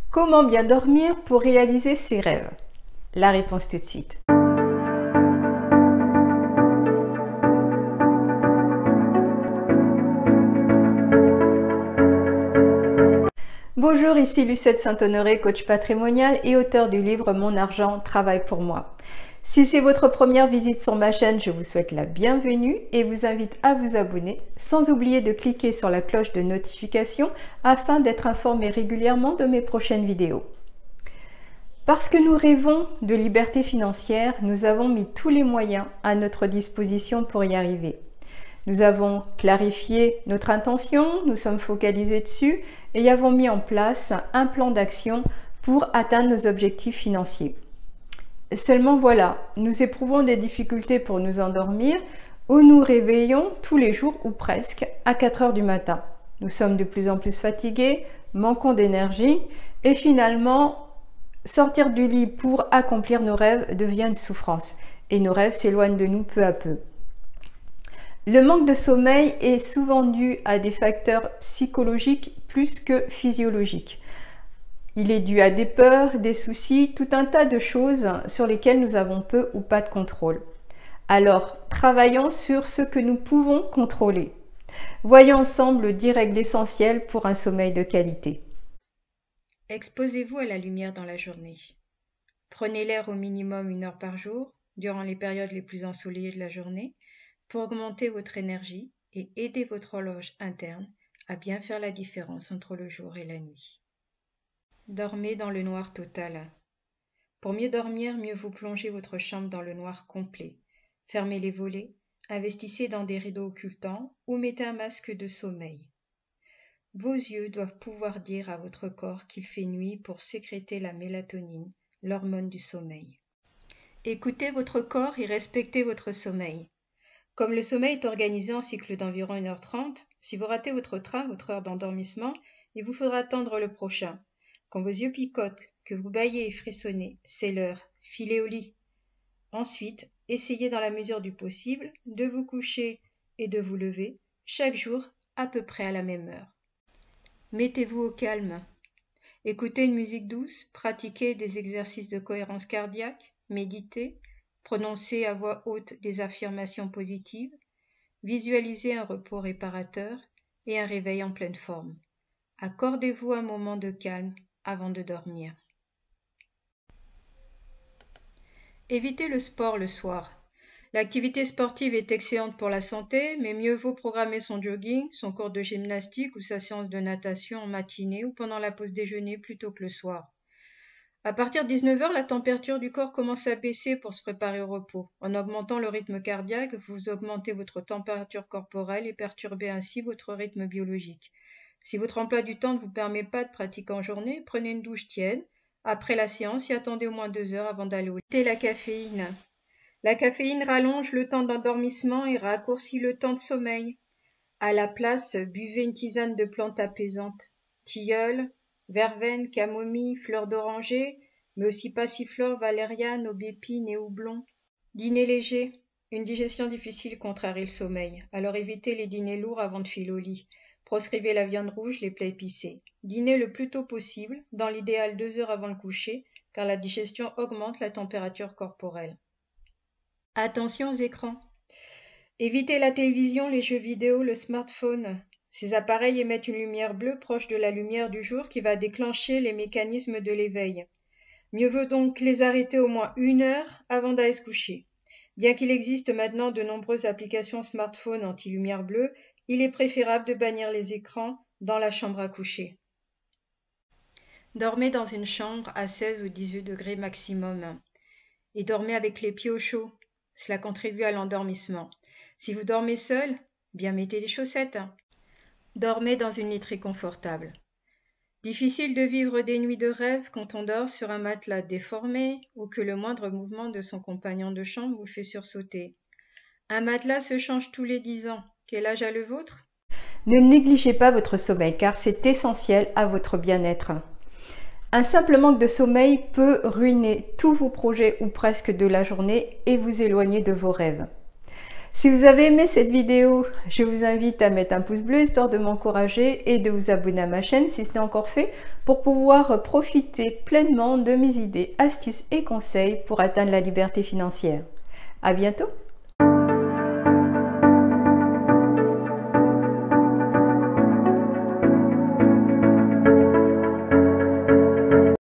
Comment bien dormir pour réaliser ses rêves? La réponse tout de suite. Bonjour, ici Lucette Saint-Honoré, coach patrimonial et auteur du livre Mon argent travaille pour moi. Si c'est votre première visite sur ma chaîne, je vous souhaite la bienvenue et vous invite à vous abonner, sans oublier de cliquer sur la cloche de notification afin d'être informé régulièrement de mes prochaines vidéos. Parce que nous rêvons de liberté financière, nous avons mis tous les moyens à notre disposition pour y arriver. Nous avons clarifié notre intention, nous sommes focalisés dessus et avons mis en place un plan d'action pour atteindre nos objectifs financiers. Seulement voilà, nous éprouvons des difficultés pour nous endormir ou nous réveillons tous les jours ou presque à 4 heures du matin. Nous sommes de plus en plus fatigués, manquons d'énergie et finalement, sortir du lit pour accomplir nos rêves devient une souffrance et nos rêves s'éloignent de nous peu à peu. Le manque de sommeil est souvent dû à des facteurs psychologiques plus que physiologiques. Il est dû à des peurs, des soucis, tout un tas de choses sur lesquelles nous avons peu ou pas de contrôle. Alors, travaillons sur ce que nous pouvons contrôler. Voyons ensemble 10 règles essentielles pour un sommeil de qualité. Exposez-vous à la lumière dans la journée. Prenez l'air au minimum 1 heure par jour, durant les périodes les plus ensoleillées de la journée, pour augmenter votre énergie et aider votre horloge interne à bien faire la différence entre le jour et la nuit. Dormez dans le noir total. Pour mieux dormir, mieux vaut plonger votre chambre dans le noir complet. Fermez les volets, investissez dans des rideaux occultants ou mettez un masque de sommeil. Vos yeux doivent pouvoir dire à votre corps qu'il fait nuit pour sécréter la mélatonine, l'hormone du sommeil. Écoutez votre corps et respectez votre sommeil. Comme le sommeil est organisé en cycle d'environ 1h30, si vous ratez votre train, votre heure d'endormissement, il vous faudra attendre le prochain. Quand vos yeux picotent, que vous bâillez et frissonnez, c'est l'heure, filez au lit. Ensuite, essayez dans la mesure du possible de vous coucher et de vous lever chaque jour à peu près à la même heure. Mettez-vous au calme. Écoutez une musique douce, pratiquez des exercices de cohérence cardiaque, méditez, prononcez à voix haute des affirmations positives, visualisez un repos réparateur et un réveil en pleine forme. Accordez-vous un moment de calme avant de dormir. Évitez le sport le soir. L'activité sportive est excellente pour la santé, mais mieux vaut programmer son jogging, son cours de gymnastique ou sa séance de natation en matinée ou pendant la pause déjeuner plutôt que le soir. À partir de 19 h, la température du corps commence à baisser pour se préparer au repos. En augmentant le rythme cardiaque, vous augmentez votre température corporelle et perturbez ainsi votre rythme biologique. Si votre emploi du temps ne vous permet pas de pratiquer en journée, prenez une douche tiède après la séance et attendez au moins 2 heures avant d'aller au lit. Évitez la caféine. La caféine rallonge le temps d'endormissement et raccourcit le temps de sommeil. À la place, buvez une tisane de plantes apaisantes. Tilleul, verveine, camomille, fleurs d'oranger, mais aussi passiflore, valériane, aubépine et houblon. Dîner léger. Une digestion difficile contrarie le sommeil, alors évitez les dîners lourds avant de filer au lit. Proscrivez la viande rouge, les plats épicés. Dînez le plus tôt possible, dans l'idéal 2 heures avant le coucher, car la digestion augmente la température corporelle. Attention aux écrans. Évitez la télévision, les jeux vidéo, le smartphone. Ces appareils émettent une lumière bleue proche de la lumière du jour qui va déclencher les mécanismes de l'éveil. Mieux vaut donc les arrêter au moins 1 heure avant d'aller se coucher. Bien qu'il existe maintenant de nombreuses applications smartphone anti-lumière bleue, il est préférable de bannir les écrans dans la chambre à coucher. Dormez dans une chambre à 16 ou 18 degrés maximum et dormez avec les pieds au chaud. Cela contribue à l'endormissement. Si vous dormez seul, bien mettez des chaussettes. Dormez dans une literie confortable. Difficile de vivre des nuits de rêve quand on dort sur un matelas déformé ou que le moindre mouvement de son compagnon de chambre vous fait sursauter. Un matelas se change tous les 10 ans. Quel âge a le vôtre? Ne négligez pas votre sommeil car c'est essentiel à votre bien-être. Un simple manque de sommeil peut ruiner tous vos projets ou presque de la journée et vous éloigner de vos rêves. Si vous avez aimé cette vidéo, je vous invite à mettre un pouce bleu histoire de m'encourager et de vous abonner à ma chaîne si ce n'est encore fait pour pouvoir profiter pleinement de mes idées, astuces et conseils pour atteindre la liberté financière. À bientôt!